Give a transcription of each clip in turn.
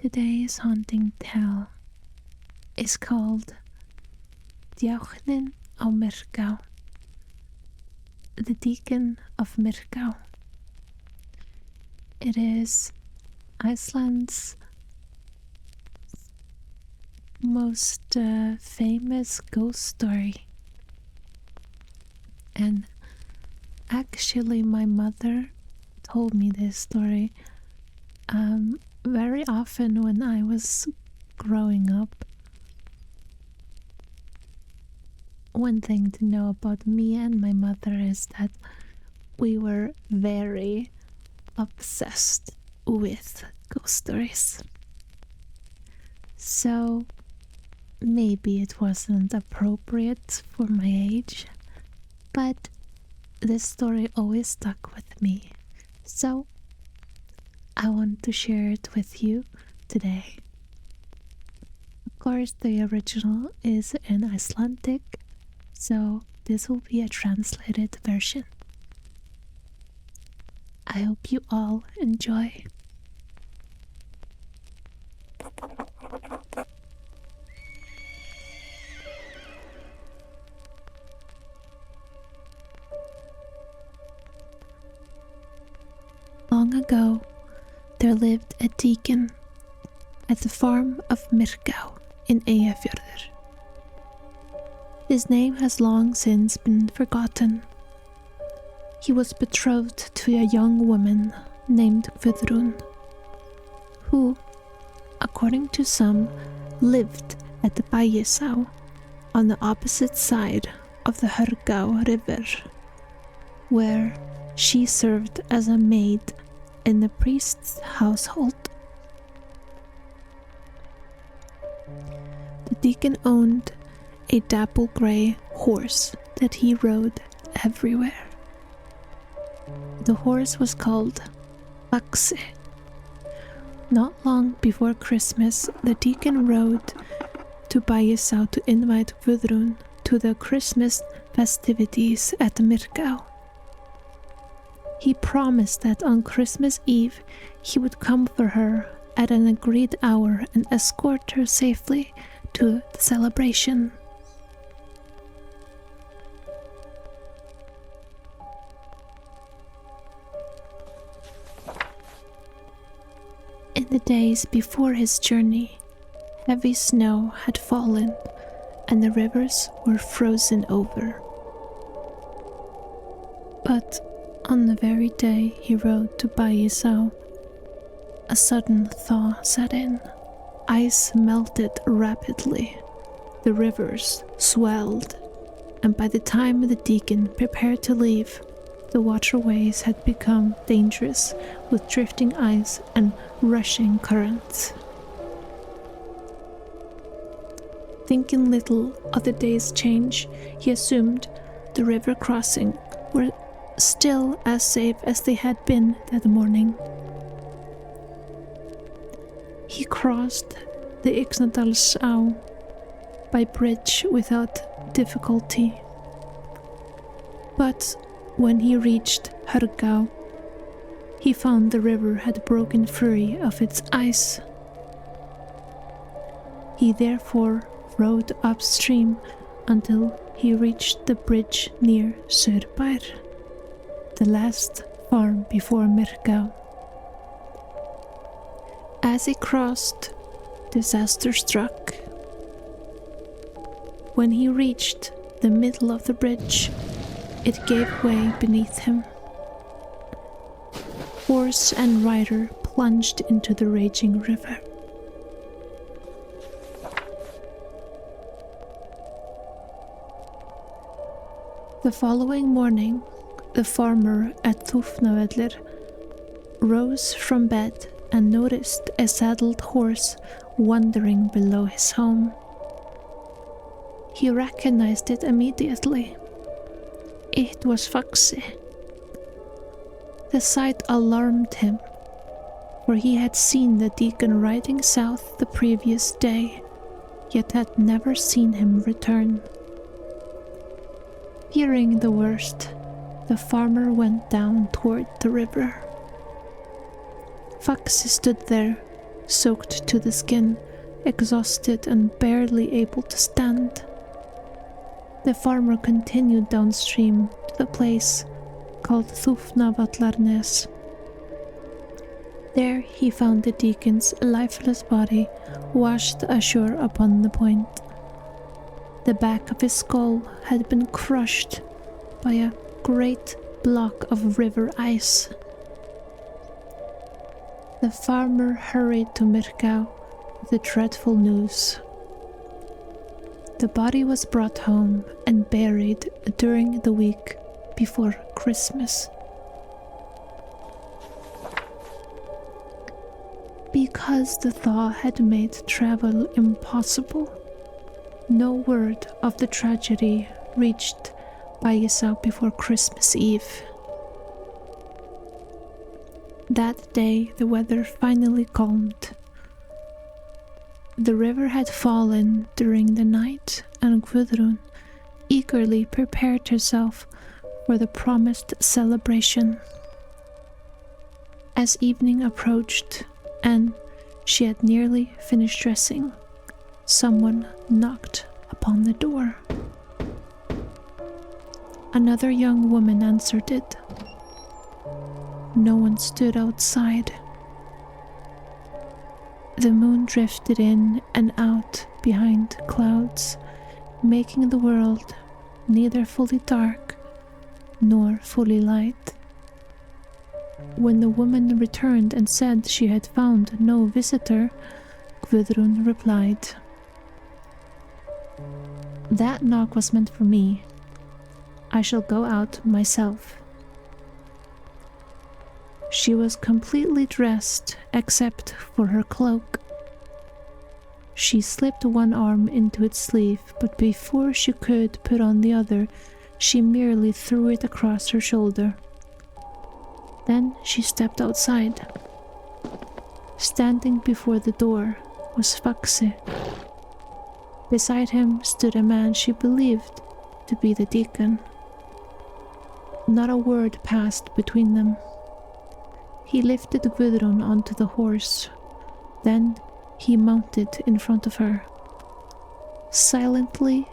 Today's haunting tale is called Djáknin of Myrká, the Deacon of Myrká. It is Iceland's most famous ghost story, and actually my mother told me this story very often when I was growing up. One thing to know about me and my mother is that we were very obsessed with ghost stories. So maybe it wasn't appropriate for my age, but this story always stuck with me. So I want to share it with you today. Of course, the original is in Icelandic, so this will be a translated version. I hope you all enjoy. Long ago, there lived a deacon at the farm of Myrká in Eyjafjörður. His name has long since been forgotten. He was betrothed to a young woman named Guðrún, who, according to some, lived at the Bægisá on the opposite side of the Hörgá River, where she served as a maid in the priest's household. The deacon owned a dapple grey horse that he rode everywhere. The horse was called Faxi. Not long before Christmas, the deacon rode to Bægisá to invite Guðrún to the Christmas festivities at Myrká. He promised that on Christmas Eve he would come for her at an agreed hour and escort her safely to the celebration. In the days before his journey, heavy snow had fallen and the rivers were frozen over. But on the very day he rode to Bægisá, a sudden thaw set in. Ice melted rapidly, the rivers swelled, and by the time the deacon prepared to leave, the waterways had become dangerous with drifting ice and rushing currents. Thinking little of the day's change, he assumed the river crossing were still as safe as they had been that morning. He crossed the Icelands by bridge without difficulty. But when he reached Hörgá, he found the river had broken free of its ice. He therefore rowed upstream until he reached the bridge near Sörbær, the last farm before Myrká. As he crossed, disaster struck. When he reached the middle of the bridge, it gave way beneath him. Horse and rider plunged into the raging river. The following morning, the farmer at Thufnavellir rose from bed and noticed a saddled horse wandering below his home. He recognized it immediately. It was Faxi. The sight alarmed him, for he had seen the deacon riding south the previous day, yet had never seen him return. Fearing the worst, the farmer went down toward the river. Faxi stood there, soaked to the skin, exhausted and barely able to stand. The farmer continued downstream to the place called Thufnavallarnes. There he found the deacon's lifeless body washed ashore upon the point. The back of his skull had been crushed by a great block of river ice. The farmer hurried to Myrká with the dreadful news. The body was brought home and buried during the week before Christmas. Because the thaw had made travel impossible, no word of the tragedy reached Bægisá before Christmas Eve. That day the weather finally calmed. The river had fallen during the night, and Guðrún eagerly prepared herself for the promised celebration. As evening approached, and she had nearly finished dressing, someone knocked upon the door. Another young woman answered it. No one stood outside. The moon drifted in and out behind clouds, making the world neither fully dark nor fully light. When the woman returned and said she had found no visitor, Guðrún replied, "That knock was meant for me. I shall go out myself." She was completely dressed except for her cloak. She slipped one arm into its sleeve, but before she could put on the other, she merely threw it across her shoulder. Then she stepped outside. Standing before the door was Faxi. Beside him stood a man she believed to be the deacon. Not a word passed between them. He lifted Guðrún onto the horse. Then he mounted in front of her. Silently,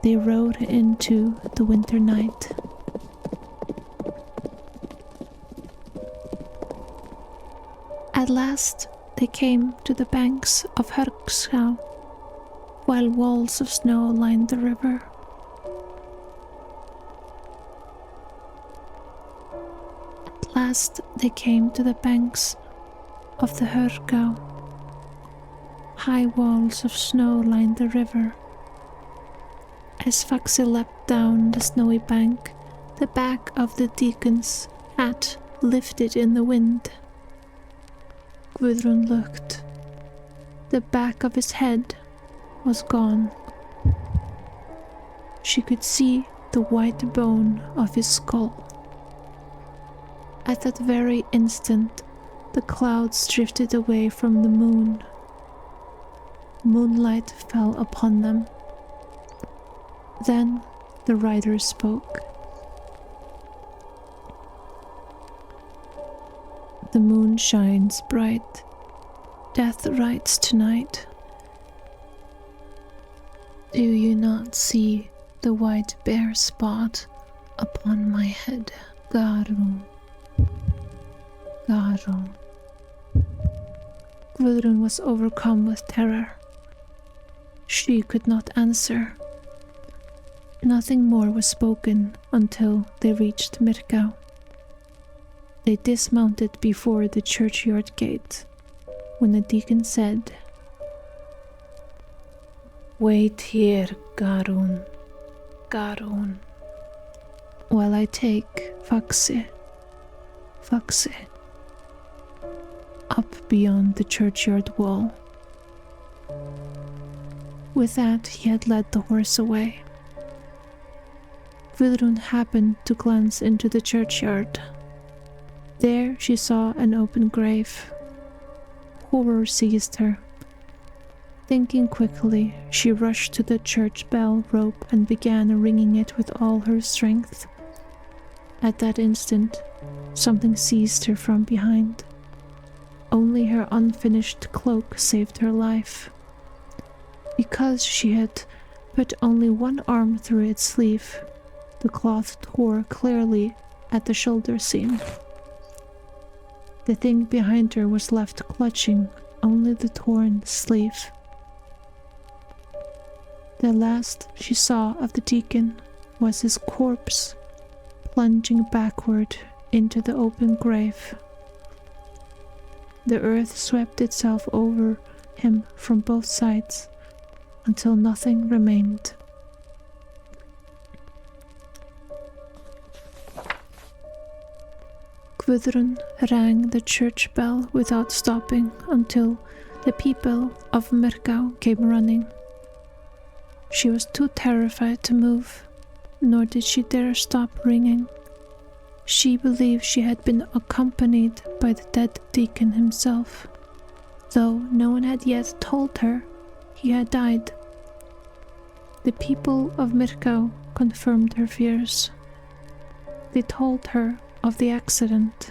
they rode into the winter night. At last, they came to the banks of Hörgsá, while walls of snow lined the river. At last, they came to the banks of the Hörgá. High walls of snow lined the river. As Faxi leapt down the snowy bank, the back of the deacon's hat lifted in the wind. Guðrún looked. The back of his head was gone. She could see the white bone of his skull. At that very instant, the clouds drifted away from the moon. Moonlight fell upon them. Then the rider spoke. The moon shines bright. Death rides tonight. Do you not see the white bare spot upon my head, Garún? Garún. Guðrún was overcome with terror. She could not answer. Nothing more was spoken until they reached Myrká. They dismounted before the churchyard gate, when the deacon said, "Wait here, Garún, Garún, while I take Faxi, Faxi, up beyond the churchyard wall." With that, he had led the horse away. Guðrún happened to glance into the churchyard. There she saw an open grave. Horror seized her. Thinking quickly, she rushed to the church bell rope and began ringing it with all her strength. At that instant, something seized her from behind. Only her unfinished cloak saved her life. Because she had put only one arm through its sleeve, the cloth tore clearly at the shoulder seam. The thing behind her was left clutching only the torn sleeve. The last she saw of the deacon was his corpse plunging backward into the open grave. The earth swept itself over him from both sides until nothing remained. Guðrún rang the church bell without stopping until the people of Myrká came running. She was too terrified to move, nor did she dare stop ringing. She believed she had been accompanied by the dead deacon himself, though no one had yet told her he had died. The people of Myrká confirmed her fears. They told her of the accident.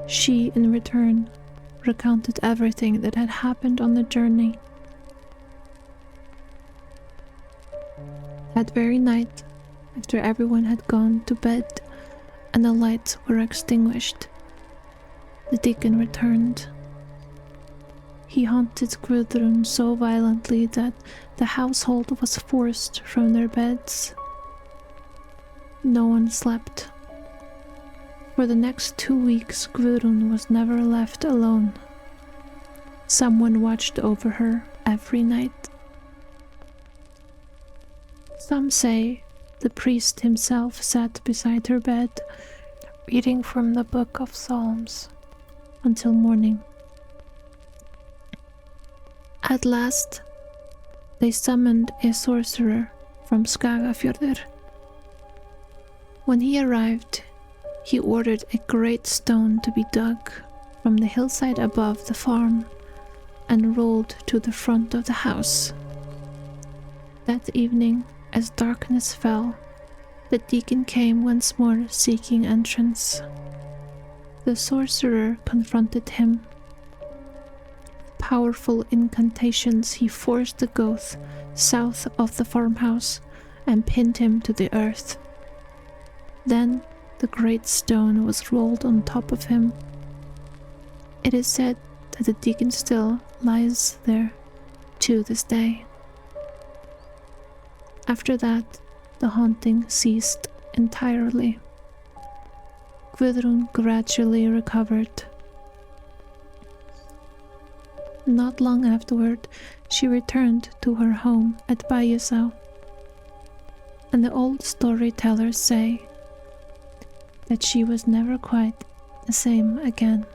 She, in return, recounted everything that had happened on the journey. That very night, after everyone had gone to bed and the lights were extinguished, the deacon returned. He haunted Guðrún so violently that the household was forced from their beds. No one slept. For the next 2 weeks, Guðrún was never left alone. Someone watched over her every night. Some say the priest himself sat beside her bed, reading from the book of Psalms until morning. At last, they summoned a sorcerer from Skagafjörður. When he arrived, he ordered a great stone to be dug from the hillside above the farm and rolled to the front of the house. That evening, as darkness fell, the deacon came once more seeking entrance. The sorcerer confronted him. Powerful incantations, he forced the goat south of the farmhouse and pinned him to the earth. Then the great stone was rolled on top of him. It is said that the deacon still lies there to this day. After that, the haunting ceased entirely. Guðrún gradually recovered. Not long afterward, she returned to her home at Bæjusá, and the old storytellers say that she was never quite the same again.